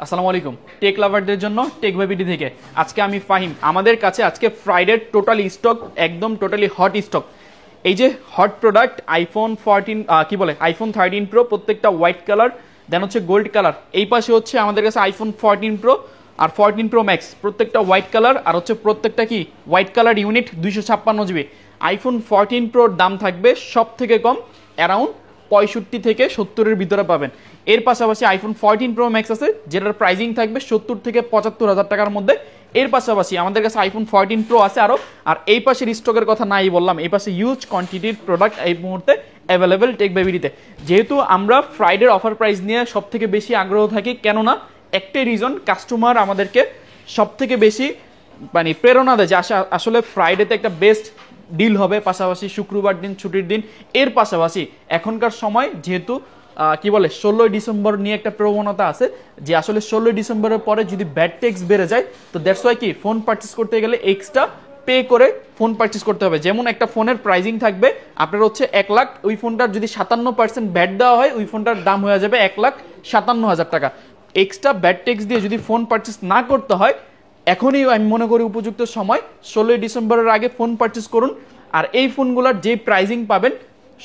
আসসালামু আলাইকুম টেক লাভারদের জন্য টেক ভাইবিডি থেকে আজকে আমি ফাহিম আমাদের কাছে আজকে ফ্রাইডে টোটালি স্টক একদম টোটালি হট স্টক এই যে হট প্রোডাক্ট আইফোন 14 কি বলে আইফোন 13 প্রো প্রত্যেকটা হোয়াইট কালার দেন হচ্ছে গোল্ড কালার এই পাশে হচ্ছে আমাদের কাছে আইফোন 14 প্রো আর 14 প্রো ম্যাক্স প্রত্যেকটা হোয়াইট কালার আর হচ্ছে প্রত্যেকটা কি white colour unit 256 GB iPhone 14 প্রোর দাম থাকবে সব থেকে কম অ্যারাউন্ড 65 থেকে 70-এর ভিতরে পাবেন। এর পাশাপাশি আইফোন 14 প্রো ম্যাক্স আছে যেটার প্রাইজিং থাকবে 70 থেকে 75 হাজার টাকার মধ্যে। এর পাশাপাশি আমাদের কাছে আইফোন 14 প্রো আছে আরও। আর এই পাশের স্টকের কথা নাই বললাম, এই পাশে হিউজ কোয়ান্টিটির প্রোডাক্ট এই মুহূর্তে অ্যাভেলেবেল টেক ভাইবিডিতে। যেহেতু আমরা ফ্রাইডের অফার প্রাইস নিয়ে সব থেকে বেশি আগ্রহ থাকি, কেননা একটাই রিজন, কাস্টমার আমাদেরকে সব থেকে বেশি মানে প্রেরণা দেয় যে আসলে ফ্রাইডেতে একটা বেস্ট ডিল হবে, পাশাপাশি শুক্রবার দিন ছুটির দিন। এর পাশাপাশি এখনকার সময় যেহেতু কি বলে 16 ডিসেম্বর নিয়ে একটা প্রবণতা আছে যে আসলে 16 ডিসেম্বরের পরে যদি ব্যাড ট্যাক্স বেড়ে যায় তো দ্যাটস ওয়াই কি ফোন পারচেস করতে গেলে এক্সট্রা পে করে ফোন পারচেস করতে হবে। যেমন একটা ফোনের প্রাইজিং থাকবে আপনার হচ্ছে 1 লাখ, ওই ফোনটার যদি 57% ব্যাট দেওয়া হয় ওই ফোনটার দাম হয়ে যাবে 1,57,000 টাকা। এক্সট্রা ব্যাড ট্যাক্স দিয়ে যদি ফোন পারচেস না করতে হয় এখনই আমি মনে করি উপযুক্ত সময় 16 ডিসেম্বরের আগে ফোন পারচেস করুন। আর এই ফোনগুলোর যে প্রাইজিং পাবেন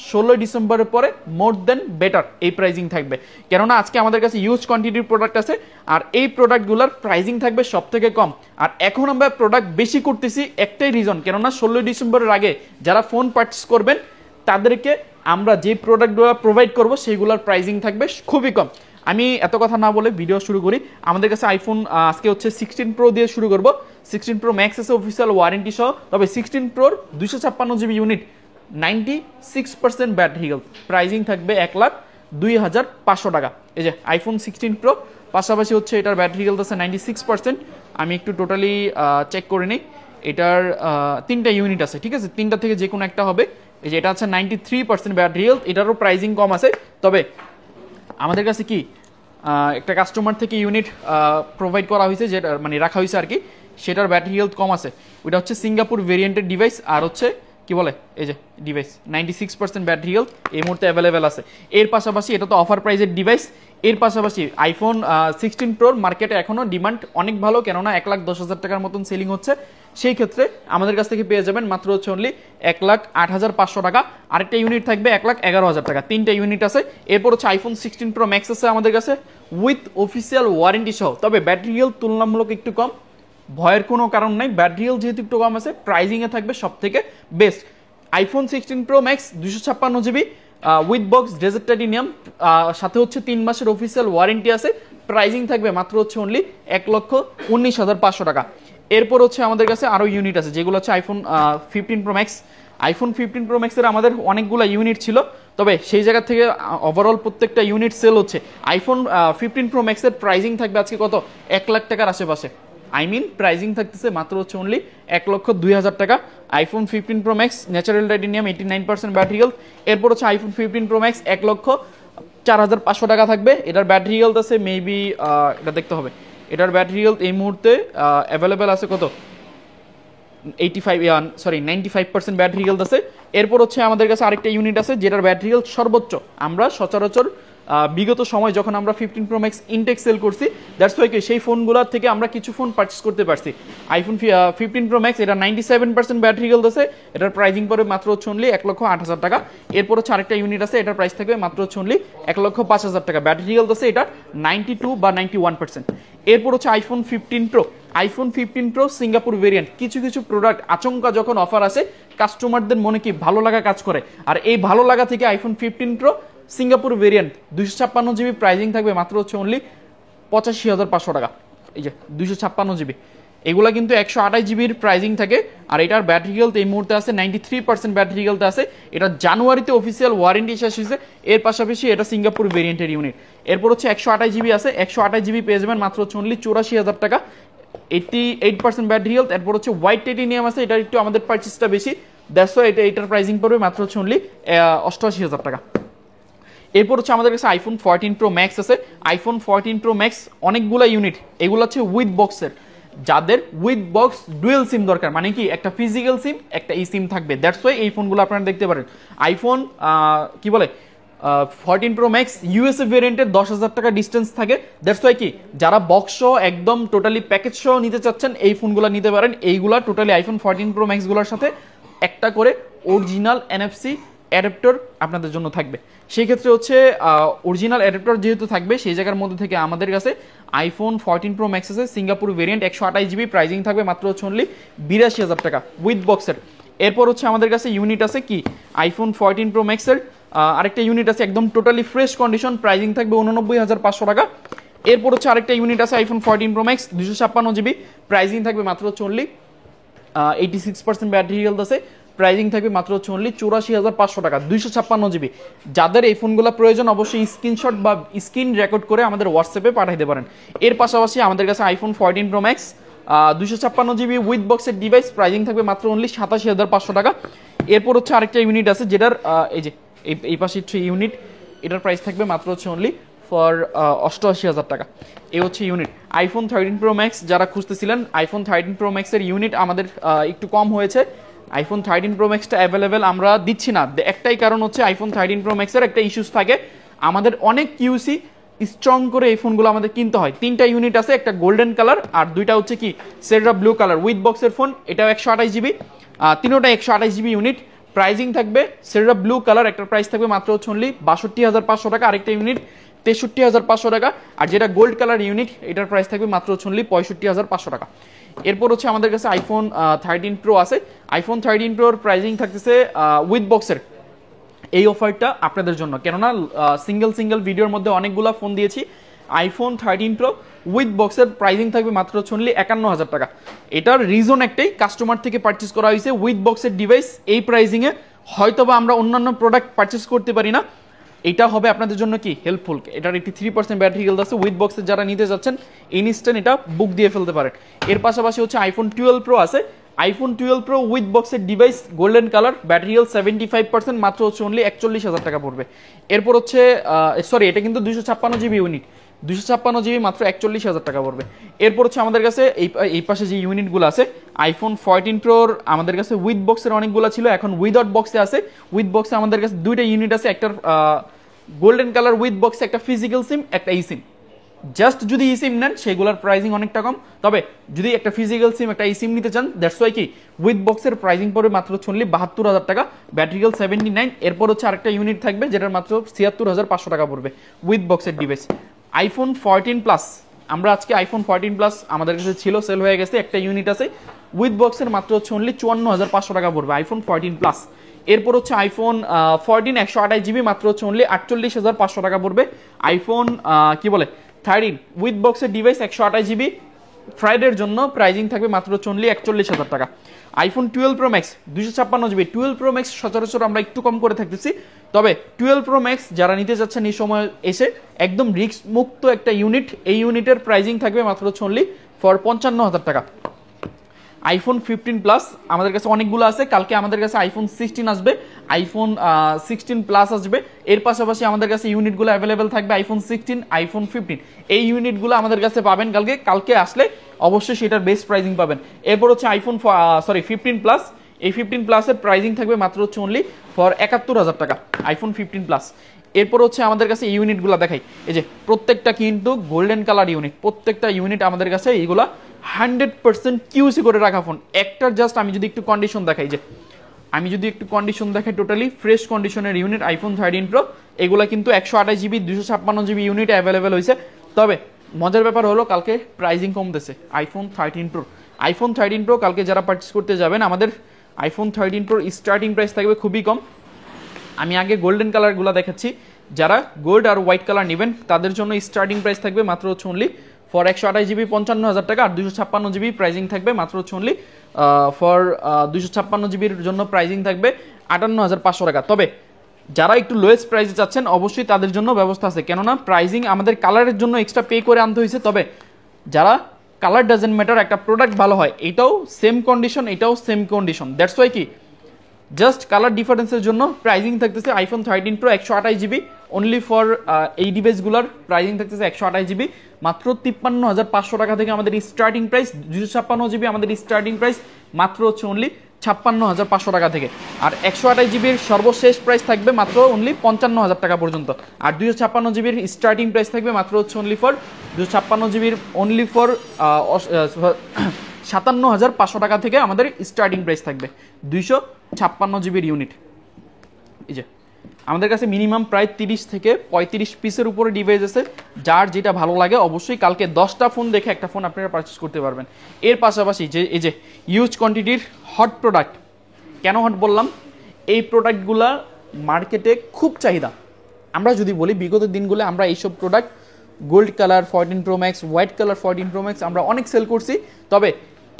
16 ডিসেম্বরের পরে মোর দেন বেটার এই প্রাইজিং থাকবে, কেননা আজকে আমাদের কাছে হিউজ কোয়ান্টিটির প্রোডাক্ট আছে আর এই প্রোডাক্টগুলোর প্রাইজিং থাকবে সব থেকে কম। আর এখন আমরা প্রোডাক্ট বেশি করতেছি একটাই রিজন, কেননা 16 ডিসেম্বরের আগে যারা ফোন পারচেস করবেন তাদেরকে আমরা যে প্রোডাক্টগুলো প্রোভাইড করব সেইগুলোর প্রাইজিং থাকবে খুবই কম। আমি এত কথা না বলে ভিডিও শুরু করি। আমাদের কাছে আইফোন আজকে হচ্ছে 16 প্রো দিয়ে শুরু করব। 16 প্রো ম্যাক্স আছে অফিসিয়াল ওয়ারেন্টি সহ, তবে 16 প্রোর 256 GB unit 96% battery health, pricing থাকবে 1,02,500 টাকা। এই যে আইফোন 16 প্রো, পাশাপাশি হচ্ছে এটার ব্যাটারি হেলথ আছে 96%। আমি একটু টোটালি চেক করে নিই। এটার 3টা ইউনিট আছে, ঠিক আছে, 3টা থেকে যে কোনো একটা হবে। এই যে এটা আছে 93% ব্যাটারি হেলথ, এটারও প্রাইজিং কম আছে। তবে আমাদের কাছে কি একটা কাস্টমার থেকে ইউনিট প্রোভাইড করা হয়েছে, যেটা মানে রাখা হয়েছে আর কি, সেটার ব্যাটারি হেলথ কম আছে। ওইটা হচ্ছে সিঙ্গাপুর ভেরিয়েন্টের ডিভাইস আর হচ্ছে কি বলে এই যে ডিভাইস 96% ব্যাটারি হেলথ এই মুহূর্তে অ্যাভেলেবেল আছে। এর পাশাপাশি এটা তো অফার প্রাইজের ডিভাইস। এর পাশাপাশি আইফোন 16 প্রোর মার্কেটে এখনও ডিমান্ড অনেক ভালো, কেননা 1,10,000 টাকার মতন সেলিং হচ্ছে। সেই ক্ষেত্রে আমাদের কাছ থেকে পেয়ে যাবেন মাত্র হচ্ছে অনলি 1,08,500 টাকা। আরেকটা ইউনিট থাকবে 1,11,000 টাকা। 3টা ইউনিট আছে। এরপর হচ্ছে আইফোন 16 প্রো ম্যাক্স আছে আমাদের কাছে উইথ অফিসিয়াল ওয়ারেন্টি সহ, তবে ব্যাটারি হেলথ তুলনামূলক একটু কম। ভয়ের কোনো কারণ নাই, ব্যাটারি হেলথ যেহেতু একটু কম আছে প্রাইজিংয়ে থাকবে সব থেকে best. IPhone 16 pro max 256 GB with box dessert titanium, সাথে হচ্ছে 3 মাসের অফিসিয়াল ওয়ারেন্টি আছে। প্রাইজিং থাকবে মাত্র হচ্ছে অনলি 1,19,500 টাকা। এরপর হচ্ছে আমাদের কাছে আরও ইউনিট আছে যেগুলো হচ্ছে iPhone 15 pro max. IPhone 15 pro ম্যাক্সের আমাদের অনেকগুলো ইউনিট ছিল, তবে সেই জায়গা থেকে ওভারঅল প্রত্যেকটা ইউনিট সেল হচ্ছে। আইফোন 15 প্রো ম্যাক্সের প্রাইজিং থাকবে আজকে কত 1 লাখ টাকার আশেপাশে। প্রাইজিং থাকতেছে মাত্র হচ্ছে অনলি 1,02,000 টাকা। IPhone 15 pro max natural titanium 89% battery health. এরপর হচ্ছে আইফোন 15 প্রো ম্যাক্স 1,04,500 টাকা থাকবে। এটার ব্যাটারি হেলথ আছে মেবি এটা দেখতে হবে, এটার ব্যাটারি হেলথ এই মুহূর্তে অ্যাভেলেবেল আছে কত 95% ব্যাটারি হেলথ আছে। এরপর হচ্ছে আমাদের কাছে আরেকটা ইউনিট আছে যেটার ব্যাটারি হেলথ সর্বোচ্চ আমরা সচরাচর বিগত সময় যখন আমরা 15 প্রো ম্যাক্স ইনটেক সেল করছি দ্যাটস ওয়াই সেই ফোনগুলোর থেকে আমরা কিছু ফোন পারচেস করতে পারছি। আইফোন 15 প্রো ম্যাক্স এটা 97% ব্যাটারি হেলথ আছে, এটার প্রাইজিং পড়বে মাত্র হচ্ছে অনলি 1,08,000 টাকা। এরপর হচ্ছে আরেকটা ইউনিট আছে, এটার প্রাইস থাকবে মাত্র হচ্ছে অনলি 1,05,000 টাকা। ব্যাটারি হেলথ আছে এটা 92 বা 91%। এরপর হচ্ছে iPhone 15 pro. IPhone 15 pro Singapore variant, কিছু কিছু প্রোডাক্ট আচমকা যখন অফার আসে কাস্টমারদের মনে কি ভালো লাগা কাজ করে, আর এই ভালো লাগা থেকে iPhone 15 pro Singapore variant 256 GB pricing থাকবে মাত্র হচ্ছে অনলি 85,500 টাকা। এই যে 256 জিবি, এগুলা কিন্তু 128 জিবির প্রাইজিং থাকে। আর এটার ব্যাটারি হেলথ এই মুহূর্তে আছে 93% ব্যাটারি হেলথ আছে। এটা জানুয়ারিতে অফিসিয়াল ওয়ারেন্টি শেষ হয়েছে। এর পাশাপাশি এটা সিঙ্গাপুর ভেরিয়েন্টের ইউনিট। এরপর হচ্ছে 128 জিবি আছে, 128 জিবি পেয়ে যাবেন মাত্র হচ্ছে অনলি 84,000 টাকা, 88% ব্যাটারি হেলথ। এরপর হচ্ছে হোয়াইট টাইটেনিয়াম আছে, এটা একটু আমাদের পারচেসটা বেশি, দ্যাটস ওয়াই এটার প্রাইজিং পড়বে মাত্র হচ্ছে অনলি 88,000 টাকা। এরপর হচ্ছে আমাদের কাছে আইফোন 14 প্রো ম্যাক্স আছে। আইফোন 14 প্রো ম্যাক্স অনেকগুলো ইউনিট, এগুলো হচ্ছে উইথ বক্সের। যাদের উইথ বক্স ডুয়েল সিম দরকার, মানে কি একটা ফিজিক্যাল সিম একটা ই সিম থাকবে, দ্যাটস ওয়াই এই ফোনগুলো আপনারা দেখতে পারেন। আইফোন কি বলে 14 Pro Max ইউএসএ ভেরিয়েন্টের 10,000 টাকা ডিস্টেন্স থাকে। দ্যাটস ওয়াই কি যারা বক্স একদম টোটালি প্যাকেজ সহ নিতে চাচ্ছেন এই ফোনগুলো নিতে পারেন। এইগুলা টোটালি আইফোন 14 Pro Max গুলোর সাথে একটা করে অরিজিনাল এনএফসি অ্যাডাপ্টার আপনাদের জন্য থাকবে। সেই ক্ষেত্রে হচ্ছে অরিজিনাল অ্যাডাপ্টার যেহেতু থাকবে সেই জায়গার মধ্যে থেকে আমাদের কাছে আইফোন 14 Pro Max আছে সিঙ্গাপুর ভেরিয়েন্ট 128 জিবি, প্রাইজিং থাকবে মাত্র হচ্ছে অনলি 82,000 টাকা উইথ বক্সের। এরপর হচ্ছে আমাদের কাছে ইউনিট আছে কি আইফোন 14 Pro Max এর আরেকটা ইউনিট আছে একদম টোটালি ফ্রেশ কন্ডিশন, প্রাইজিং থাকবে 89,500 টাকা। এরপর হচ্ছে আরেকটা ইউনিট আছে iPhone 14 Pro Max 256 GB, pricing থাকবে মাত্র হচ্ছে অনলি 86% ব্যাটারি হেলথ আছে, প্রাইজিং থাকবে মাত্র হচ্ছে অনলি 84,500 টাকা 256 জিবি। যাদের এই ফোনগুলো প্রয়োজন অবশ্যই স্ক্রিনশট বা স্ক্রিন রেকর্ড করে আমাদের হোয়াটসঅ্যাপে পাঠাইতে পারেন। এর পাশাপাশি আমাদের কাছে iPhone 14 Pro Max 256 GB with বক্সের ডিভাইস, প্রাইজিং থাকবে মাত্র অনলি 87,500 টাকা। এরপর হচ্ছে আরেকটা ইউনিট আছে যেটার এই যে এই পাশে হচ্ছে ইউনিট, এটার প্রাইস থাকবে মাত্র হচ্ছে অনলি ফর 88,000 টাকা। এই হচ্ছে ইউনিট আইফোন 13 Pro Max যারা খুঁজতেছিলেন। আইফোন 13 Pro Max এর ইউনিট আমাদের একটু কম হয়েছে। আইফোন 13 Pro Max টা অ্যাভেলেবেল আমরা দিচ্ছি না, একটাই কারণ হচ্ছে আইফোন 13 Pro Max এর একটা ইস্যুস থাকে, আমাদের অনেক কিউসি স্ট্রং করে এই ফোনগুলো আমাদের কিনতে হয়। 3টা ইউনিট আছে, একটা গোল্ডেন কালার আর 2টা হচ্ছে কি সেডরা ব্লু কালার উইথ বক্সের ফোন, এটাও 128 জিবি, তিনোটা 128 জিবি ইউনিট। প্রাইজিং থাকবে সেডরা ব্লু কালার একটা প্রাইস থাকবে মাত্র হচ্ছে অনলি 62,500 টাকা, আরেকটা ইউনিট 63,500 টাকা, আর যেটা গোল্ড কালার ইউনিট এটার প্রাইস থাকবে মাত্র হচ্ছে অনলি 65,500 টাকা। এরপর হচ্ছে আমাদের কাছে আইফোন 13 Pro আছে। আইফোন 13 Proর প্রাইজিং থাকতেছে উইথ বক্সের এই অফারটা আপনাদের জন্য, কেননা সিঙ্গেল ভিডিওর মধ্যে অনেকগুলো ফোন দিয়েছি। আইফোন 13 Pro উইথ বক্সের প্রাইজিং থাকবে মাত্র হচ্ছে অনলি 51,000 টাকা। এটার রিজন একটাই, কাস্টমার থেকে পারচেস করা হয়েছে উইথ বক্সের ডিভাইস এই প্রাইজিংয়ে, হয়তোবা আমরা অন্যান্য প্রোডাক্ট পারচেস করতে পারি না, এটা হবে আপনাদের জন্য কি হেল্পফুল। এটার একটি 3% ব্যাটারি হেলথ আছে উইথ বক্সে, যারা নিতে যাচ্ছেন ইনস্ট্যান্ট এটা বুক দিয়ে ফেলতে পারেন। এর পাশাপাশি হচ্ছে আইফোন 12 Pro আছে। আইফোন 12 Pro উইথ বক্সের device golden colour, battery health 75%, মাত্র হচ্ছে অনলি 41,000 টাকা পড়বে। এরপর হচ্ছে সরি এটা কিন্তু 256 জিবি ইউনিট, 256 জিবি মাত্র 41,000 টাকা পড়বে। এরপর হচ্ছে আমাদের কাছে এই পাশে যে ইউনিটগুলো আছে আইফোন 14 Proর আমাদের কাছে উইথ বক্সের অনেকগুলো ছিল, এখন উইদাউট বক্সে আছে। উইথ বক্সে আমাদের কাছে 2টা ইউনিট আছে, একটা গোল্ডেন কালার উইথ বক্সে, একটা ফিজিক্যাল সিম একটা ই সিম। জাস্ট যদি ই সিম নেন সেগুলোর প্রাইজিং অনেকটা কম, তবে যদি একটা ফিজিক্যাল সিম একটা ই সিম নিতে চান দ্যাটস ওয়াই কি উইথ বক্সের প্রাইজিং পড়বে মাত্র অনলি 72,000 টাকা, ব্যাটারি হেলথ 79। এরপর হচ্ছে আরেকটা ইউনিট থাকবে যেটার মাত্র 76,500 টাকা পড়বে উইথ বক্সের ডিভাইস। আইফোন 14 প্লাস আমরা আজকে আইফোন 14 প্লাস আমাদের কাছে ছিল, সেল হয়ে গেছে, একটা ইউনিট আছে উইথ বক্সের মাত্র হচ্ছে অনলি 54,500 টাকা পড়বে আইফোন 14 প্লাস। এরপর হচ্ছে আইফোন 14 128 জিবি মাত্র হচ্ছে অনলি 48,500 টাকা পড়বে। আইফোন কি বলে 13 উইথ বক্সের ডিভাইস 128 জিবি ফ্রাইডের জন্য প্রাইজিং থাকবে মাত্র হচ্ছে অনলি 41,000 টাকা। IPhone 12 Pro Max 256 GB, 12 Pro Max সচরাচর আমরা একটু কম করে থাকতেছি, তবে 12 Pro Max যারা নিতে যাচ্ছেন এই সময় এসে একদম রিস্ক মুক্ত একটা ইউনিট, এই ইউনিটের প্রাইজিং থাকবে মাত্র হচ্ছে অনলি ফর 55,000 টাকা। আইফোন 15 প্লাস আমাদের কাছে অনেকগুলো আছে, কালকে আমাদের কাছে আইফোন 16 আসবে, আইফোন 16 প্লাস আসবে। এর পাশাপাশি আমাদের কাছে ইউনিটগুলো অ্যাভেলেবেল থাকবে আইফোন 16 আইফোন 15, এই ইউনিটগুলো আমাদের কাছে পাবেন কালকে আসলে অবশ্যই সেটার বেস্ট প্রাইজিং পাবেন। এরপর হচ্ছে আইফোন 15 প্লাস, এই 15 প্লাসের প্রাইজিং থাকবে মাত্র হচ্ছে অনলি ফর 71,000 টাকা আইফোন 15 প্লাস। এরপর হচ্ছে আমাদের কাছে ইউনিটগুলো দেখাই, এই যে প্রত্যেকটা কিন্তু গোল্ডেন কালার ইউনিট, প্রত্যেকটা ইউনিট আমাদের কাছে এইগুলা 100% কিউসি করে রাখা ফোন। একটার জাস্ট আমি যদি একটু কন্ডিশন দেখাই, যে আমি যদি একটু কন্ডিশন দেখাই, টোটালি ফ্রেশ কন্ডিশনের ইউনিট আইফোন 13 Pro, এগুলা কিন্তু 128 জিবি 256 জিবি ইউনিট অ্যাভেলেবেল হয়েছে। তবে মজার ব্যাপার হলো কালকে প্রাইজিং কমতেছে আইফোন 13 Pro। আইফোন 13 Pro কালকে যারা পারচেস করতে যাবেন, আমাদের আইফোন 13 Pro স্টার্টিং প্রাইস থাকবে খুবই কম। আমি আগে গোল্ডেন কালারগুলো দেখাচ্ছি, যারা গোল্ড আর হোয়াইট কালার নেবেন তাদের জন্য স্টার্টিং প্রাইস থাকবে মাত্র হচ্ছে অনলি ফর 128 জিবি 55,000 টাকা, আর 256 জিবি প্রাইজিং থাকবে মাত্র হচ্ছে অনলি ফর 256 জিবির জন্য প্রাইজিং থাকবে 58,500 টাকা। তবে যারা একটু লোয়েস্ট প্রাইসে চাচ্ছেন অবশ্যই তাদের জন্য ব্যবস্থা আছে, কেননা প্রাইজিং আমাদের কালারের জন্য এক্সট্রা পে করে আনতে হয়েছে। তবে যারা কালার ডাজেন্ট ম্যাটার, একটা প্রোডাক্ট ভালো হয়, এটাও সেম কন্ডিশন এটাও সেম কন্ডিশন, দ্যাটস ওয়াই কি জাস্ট কালার ডিফারেন্সের জন্য প্রাইজিং থাকতেছে iPhone 13 Pro 128 GB only for এই ডিভাইসগুলোর প্রাইজিং থাকতেছে 128 জিবি মাত্র 53,500 টাকা থেকে আমাদের স্টার্টিং প্রাইস, 256 জিবি আমাদের স্টার্টিং প্রাইস মাত্র হচ্ছে অনলি 56,500 টাকা থেকে। আর 128 জিবির সর্বশেষ প্রাইস থাকবে মাত্র অনলি 55,000 টাকা পর্যন্ত। আর 256 জিবির স্টার্টিং প্রাইস থাকবে মাত্র হচ্ছে অনলি ফর 256 জিবির অনলি ফর 57,500 টাকা থেকে আমাদের স্টার্টিং প্রাইস থাকবে 256 জিবির ইউনিট। এই যে আমাদের কাছে মিনিমাম প্রায় 30 থেকে 35 পিসের উপরে ডিভাইস আছে। যার যেটা ভালো লাগে অবশ্যই কালকে 10টা ফোন দেখে একটা ফোন আপনারা পারচেস করতে পারবেন। এর পাশাপাশি যে এই যে ইউজ কোয়ান্টিটির হট প্রোডাক্ট, কেন হট বললাম, এই প্রোডাক্টগুলা মার্কেটে খুব চাহিদা। আমরা যদি বলি বিগত দিনগুলো আমরা এইসব product gold colour 14 pro max, white colour 14 pro max আমরা অনেক সেল করছি। তবে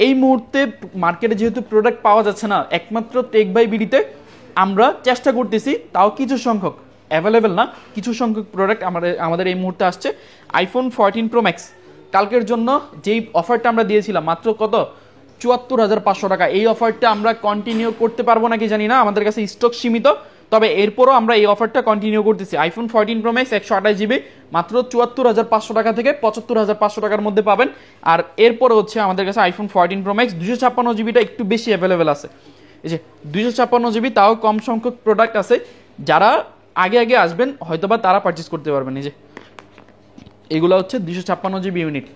এই মুহূর্তে মার্কেটে যেহেতু প্রোডাক্ট পাওয়া যাচ্ছে না, একমাত্র টেক বাই বিডিতে আমরা চেষ্টা করতেছি, তাও কিছু সংখ্যক, অ্যাভেলেবেল না, কিছু সংখ্যক প্রোডাক্ট আমাদের এই মুহূর্তে আসছে। আইফোন 14 প্রো ম্যাক্স কালকের জন্য যেই অফারটা আমরা দিয়েছিলাম মাত্র কত 74,500 টাকা, এই অফারটা আমরা কন্টিনিউ করতে পারবো নাকি জানি না, আমাদের কাছে স্টক সীমিত। তবে এরপরও আমরা এই অফারটা কন্টিনিউ করতেছি। আইফোন 14 প্রো ম্যাক্স 128 জিবি মাত্র 74,500 টাকা থেকে 75,500 টাকার মধ্যে পাবেন। আর এরপরে হচ্ছে আমাদের কাছে আইফোন 14 প্রো ম্যাক্স 256 জিবিটা একটু বেশি অ্যাভেলেবেল আছে। এই যে 256 জিবি, তাও কম সংখ্যক প্রোডাক্ট আছে। যারা আগে আগে আসবেন হয়তোবা তারা পারচেস করতে পারবেন। এই যে এগুলো হচ্ছে 256 জিবি ইউনিট,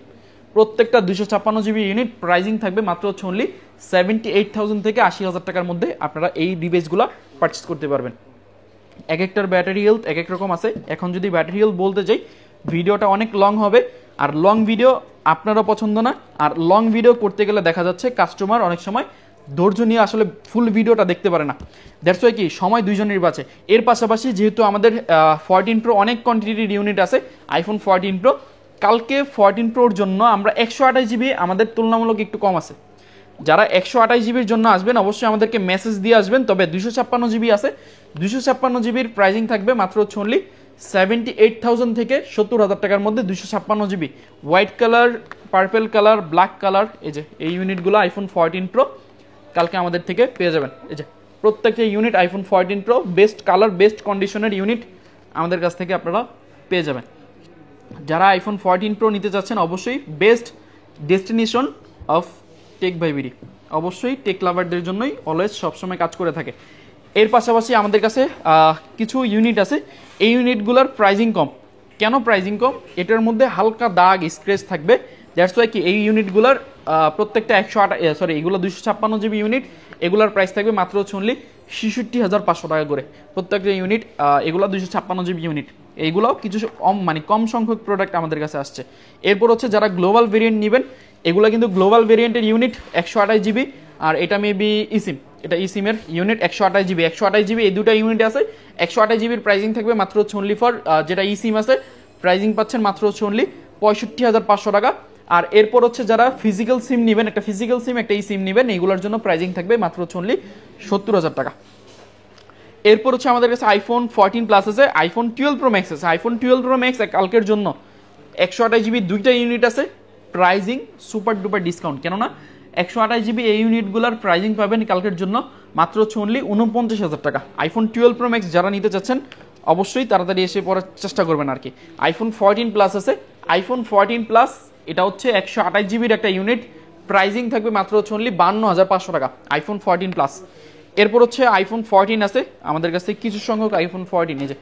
প্রত্যেকটা 256 জিবি ইউনিট প্রাইজিং থাকবে মাত্র হচ্ছে অনলি 78,000 থেকে 80,000 টাকার মধ্যে আপনারা এই ডিভাইসগুলো পারচেস করতে পারবেন। এক একটার ব্যাটারি হেলথ এক এক রকম আছে। এখন যদি ব্যাটারি হেলথ বলতে যাই ভিডিওটা অনেক লং হবে, আর লং ভিডিও আপনারও পছন্দ না। আর লং ভিডিও করতে গেলে দেখা যাচ্ছে কাস্টমার অনেক সময় ধৈর্য নিয়ে আসলে ফুল ভিডিওটা দেখতে পারে না। দ্যাটস ওয়াই কি সময় দুইজনের বাঁচে। এর পাশাপাশি যেহেতু আমাদের 14 প্রো অনেক কোয়ান্টিটির ইউনিট আছে, আইফোন 14 প্রো কালকে 14 প্রোর জন্য আমরা 128 জিবি আমাদের তুলনামূলক একটু কম আছে। যারা 128 জিবির জন্য আসবেন অবশ্যই আমাদেরকে মেসেজ দিয়ে আসবেন। তবে 256 জিবি আছে, 256 জিবির প্রাইজিং থাকবে মাত্র হচ্ছে অনলি 78,000 থেকে 70,000 টাকার মধ্যে 256 GB white colour, purple colour, black colour. এই যে এই ইউনিটগুলো আইফোন 14 প্রো কালকে আমাদের থেকে পেয়ে যাবেন। এই যে প্রত্যেকটা unit iPhone 14 pro best colour best কন্ডিশনের ইউনিট আমাদের কাছ থেকে আপনারা পেয়ে যাবেন। যারা আইফোন 14 প্রো নিতে চাচ্ছেন অবশ্যই best destination of tech by BD, অবশ্যই টেক লাভারদের জন্যই অলওয়েজ সবসময় কাজ করে থাকে। এর পাশাপাশি আমাদের কাছে কিছু ইউনিট আছে, এই ইউনিটগুলোর প্রাইজিং কম। কেন প্রাইজিং কম? এটার মধ্যে হালকা দাগ স্ক্র্যাচ থাকবে। দ্যাটস ওয়াই কি এই ইউনিটগুলোর প্রত্যেকটা 108 এগুলো 256 জিবি ইউনিট, এগুলোর প্রাইস থাকবে মাত্র হচ্ছে অনলি 66,500 টাকা করে প্রত্যেকটা ইউনিট। এগুলো 256 জিবি ইউনিট, এইগুলোও কিছু মানে কম সংখ্যক প্রোডাক্ট আমাদের কাছে আসছে। এরপর হচ্ছে যারা গ্লোবাল ভেরিয়েন্ট নেবেন, এগুলো কিন্তু গ্লোবাল ভেরিয়েন্টের ইউনিট 128 জিবি, আর এটা মেবি ইসিম, এটা ইসিমের ইউনিট 128 জিবি। 128 জিবি এই দুটো ইউনিট আছে। 128 জিবির প্রাইজিং থাকবে মাত্র হচ্ছে অনলি ফর যেটা ইসিম আছে প্রাইজিং পাচ্ছেন মাত্র হচ্ছে অনলি 65,500 টাকা। আর এরপর হচ্ছে যারা ফিজিক্যাল সিম নেবেন, একটা ফিজিক্যাল সিম একটা ই সিম নেবেন, এইগুলোর জন্য প্রাইজিং থাকবে মাত্র হচ্ছে অনলি 70,000 টাকা। এরপর হচ্ছে আমাদের কাছে আইফোন 14 প্লাস আছে, আইফোন 12 প্রো ম্যাক্স আছে। আইফোন 12 প্রো ম্যাক্স কালকের জন্য 128 জিবি দুইটা ইউনিট আছে, প্রাইজিং সুপার ডুপার ডিসকাউন্ট। কেননা 128 জিবি এই ইউনিটগুলোর প্রাইজিং পাবেন কালকের জন্য মাত্র হচ্ছে অনলি 49,000 টাকা। আইফোন 12 প্রো ম্যাক্স যারা নিতে চাচ্ছেন অবশ্যই তাড়াতাড়ি এসে পড়ার চেষ্টা করবেন আর কি। আইফোন 14 প্লাস আছে, আইফোন 14 প্লাস এটা হচ্ছে 128 জিবির একটা ইউনিট, প্রাইজিং থাকবে মাত্র হচ্ছে অনলি 52,500 টাকা আইফোন 14 প্লাস। এরপর হচ্ছে আইফোন 14 আছে আমাদের কাছে কিছু সংখ্যক আইফোন 14। এই যে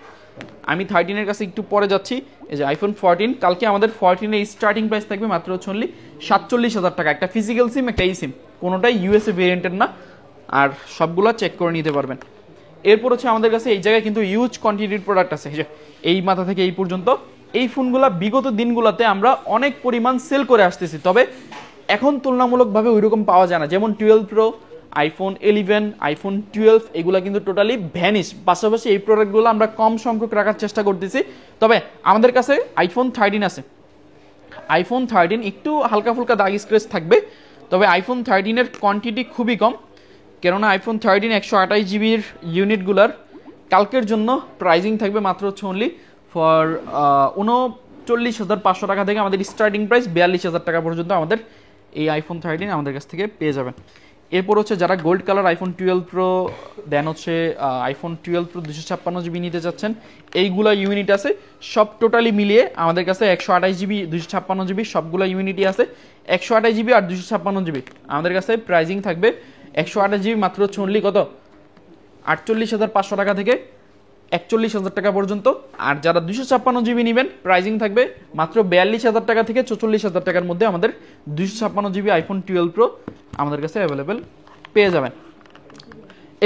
আমি 13 এর কাছে একটু পরে যাচ্ছি। এই যে আইফোন 14 কালকে আমাদের 14 এর স্টার্টিং প্রাইস থাকবে মাত্র হচ্ছে অনলি 47,000 টাকা। একটা ফিজিক্যাল সিম একটা ই সিম, কোনোটাই ইউএসএ ভেরিয়েন্টের না, আর সবগুলো চেক করে নিতে পারবেন। এরপর হচ্ছে আমাদের কাছে এই জায়গায় কিন্তু ইউজ কোয়ান্টিটির প্রোডাক্ট আছে। এই মাথা থেকে এই পর্যন্ত এই ফোনগুলো বিগত দিনগুলোতে আমরা অনেক পরিমাণ সেল করে আসতেছি, তবে এখন তুলনামূলকভাবে ওইরকম পাওয়া যায় না। যেমন 12 প্রো, আইফোন 11, আইফোন 12 এগুলো কিন্তু টোটালি ভ্যানিশ। পাশাপাশি এই প্রোডাক্টগুলো আমরা কম সংখ্যক রাখার চেষ্টা করতেছি। তবে আমাদের কাছে আইফোন 13 আছে, আইফোন 13 একটু হালকা ফুলকা দাগ স্ক্র্যাচ থাকবে, তবে আইফোন 13 এর কোয়ান্টিটি খুবই কম। কেননা আইফোন 13 128 জিবির ইউনিটগুলার কালকের জন্য প্রাইজিং থাকবে মাত্র হচ্ছে অনলি ফর 39,500 টাকা থেকে আমাদের স্টার্টিং প্রাইস 42,000 টাকা পর্যন্ত আমাদের এই আইফোন 13 আমাদের কাছ থেকে পেয়ে যাবেন। এরপর হচ্ছে যারা গোল্ড কালার আইফোন 12 প্রো দেন হচ্ছে আইফোন 12 প্রো 256 জিবি নিতে চাচ্ছেন, এইগুলো ইউনিট আছে সব টোটালি মিলিয়ে আমাদের কাছে 128 জিবি 256 জিবি সবগুলো ইউনিটই আছে। 128 জিবি আর 256 জিবি আমাদের কাছে প্রাইজিং থাকবে 128 জিবি মাত্র হচ্ছে অনলি কত 48,500 টাকা থেকে 41,000 টাকা পর্যন্ত। আর যারা 256 জিবি নেবেন প্রাইজিং থাকবে মাত্র 42,000 টাকা থেকে 44,000 টাকার মধ্যে আমাদের 256 জিবি আইফোন 12 প্রো আমাদের কাছে অ্যাভেলেবেল পেয়ে যাবেন।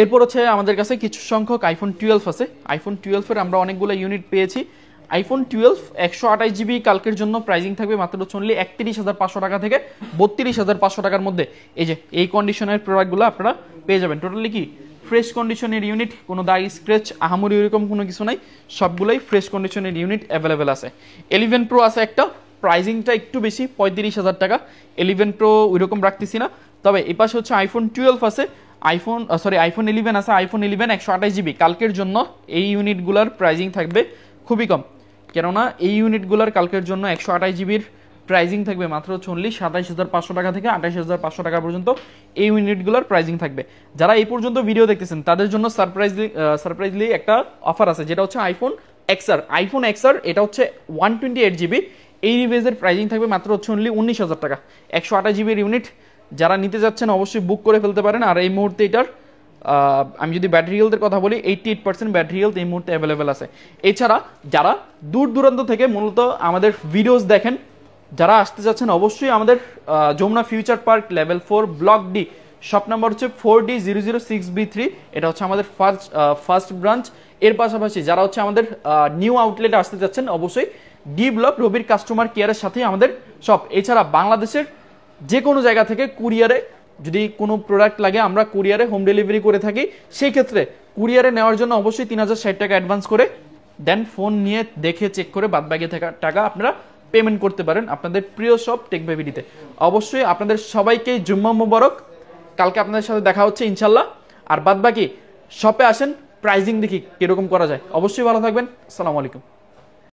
এরপর হচ্ছে আমাদের কাছে কিছু সংখ্যক আইফোন 12 আছে। আইফোন 12 এর আমরা অনেকগুলো ইউনিট পেয়েছি। আইফোন 12 128 জিবি কালকের জন্য প্রাইজিং থাকবে মাত্র অনলি 31,500 টাকা থেকে 32,500 টাকার মধ্যে। এই যে এই কন্ডিশনের প্রোডাক্টগুলো আপনারা পেয়ে যাবেন। টোটালি কি ফ্রেশ কন্ডিশনের ইউনিট, কোনো দাগ স্ক্র্যাচ আহামরি এরকম কোনো কিছু নাই, সবগুলোই ফ্রেশ কন্ডিশনের ইউনিট অ্যাভেলেবেল আছে। 11 প্রো আছে একটা, প্রাইজিংটা একটু বেশি 35,000 টাকা। 11 প্রো ওইরকম রাখতেছি না, তবে এই পাশে হচ্ছে আইফোন 12 আছে, আইফোন 11 আছে। আইফোন 11 128 জিবি কালকের জন্য এই ইউনিটগুলোর প্রাইজিং থাকবে খুবই কম, কেননা এই ইউনিটগুলোর কালকের জন্য 128 জিবির প্রাইজিং থাকবে মাত্র অনলি 27,500 টাকা থেকে 28,500 টাকা পর্যন্ত এই ইউনিটগুলোর প্রাইজিং থাকবে। যারা এই পর্যন্ত ভিডিও দেখতেছেন তাদের জন্য সারপ্রাইজলি একটা অফার আছে, যেটা হচ্ছে আইফোন এক্সআর। এটা হচ্ছে 128 জিবি, এই ডিভাইসের প্রাইজিং থাকবে মাত্র অনলি 19,000 টাকা। 128 জিবির ইউনিট যারা নিতে যাচ্ছেন অবশ্যই বুক করে ফেলতে পারেন। আর এই মুহূর্তে এটার আমি যদি ব্যাটারি হেলথের কথা বলি 88% ব্যাটারি হেলথ এই মুহূর্তে অ্যাভেলেবেল আছে। এছাড়া যারা দূর দূরান্ত থেকে মূলত আমাদের ভিডিওস দেখেন, যারা আসতে যাচ্ছেন অবশ্যই আমাদের Jamuna future park level 4 block D, shop number হচ্ছে 4D006B3, এটা হচ্ছে আমাদের ফার্স্ট ব্রাঞ্চ। এর পাশাপাশি যারা হচ্ছে আমাদের নিউ আউটলেটে আসতে যাচ্ছেন অবশ্যই ডি ব্লক রবির কাস্টমার কেয়ারের সাথে আমাদের শপ। এছাড়া বাংলাদেশের যে কোনো জায়গা থেকে কুরিয়ারে যদি কোনো প্রোডাক্ট লাগে আমরা কুরিয়ারে হোম ডেলিভারি করে থাকি। সেই ক্ষেত্রে কুরিয়ারে নেওয়ার জন্য অবশ্যই 3,060 টাকা অ্যাডভান্স করে দেন ফোন নিয়ে দেখে চেক করে বাদবাকি টাকা আপনারা পেমেন্ট করতে পারেন আপনাদের প্রিয় শপ টেক বেবিডিতে। অবশ্যই আপনাদের সবাইকে জুম্মা মুবারক। কালকে আপনাদের সাথে দেখা হচ্ছে ইনশাল্লাহ। আর বাদবাকি শপে আসেন, প্রাইজিং দেখি কিরকম করা যায়। অবশ্যই ভালো থাকবেন। আসসালামু আলাইকুম।